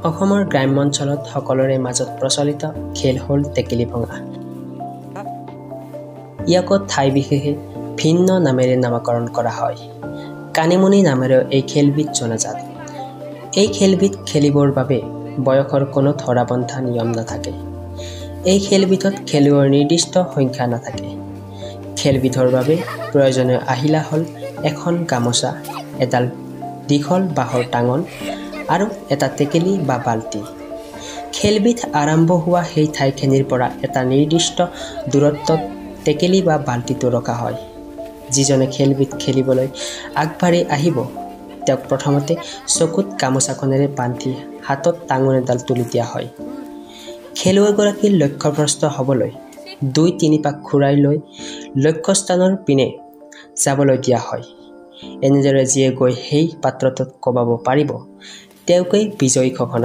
অসমৰ গ্ৰাম্য অঞ্চলত সকলোৰে মাজত প্ৰচলিত খেল হ'ল টেকেলি ভঙা। ইয়াকো ঠাই বিশেষে ভিন্ন নামেৰে নামকৰণ কৰা হয়। কানিমুনি নামেৰে এই খেলবিধ জনাজাত। এই খেলবিধ খেলিবৰ বাবে বয়সৰ কোনো ধৰা-বন্ধা নিয়ম নাথাকে। এই খেলবিধত খেলুৱৈৰ নিৰ্দিষ্ট সংখ্যা নাথাকে। খেলবিধৰ বাবে প্ৰয়োজনীয় আহিলা হ'ল এখন গামোচা, এডাল দীঘল বাঁহৰ টাঙন আৰু এটা টেকেলি বা বাল্টি। খেলবিধ আৰম্ভ হোৱা সেই ঠাইখিনিৰ পৰা এটা নিৰ্দিষ্ট দূৰত্বত টেকেলি বা বাল্টিটো ৰখা হয়। যিজনে খেলবিধ খেলিবলৈ আগবাঢ়ি আহিব তেওঁক প্ৰথমতে চকুত গামোচাখনেৰে বান্ধি হাতত টাঙন এডাল তুলি দিয়া হয়। খেলুৱৈগৰাকীৰ লক্ষ্যভ্ৰষ্ট হ'বলৈ ২-৩ পাক ঘূৰাই লৈ লক্ষ্যস্থানৰ পিনে যাবলৈ দিয়া হয়। এনেদৰে যিয়ে গৈ সেই পাত্ৰটোত কোবাব পাৰিব তেওঁকেই বিজয়ী ঘোষণা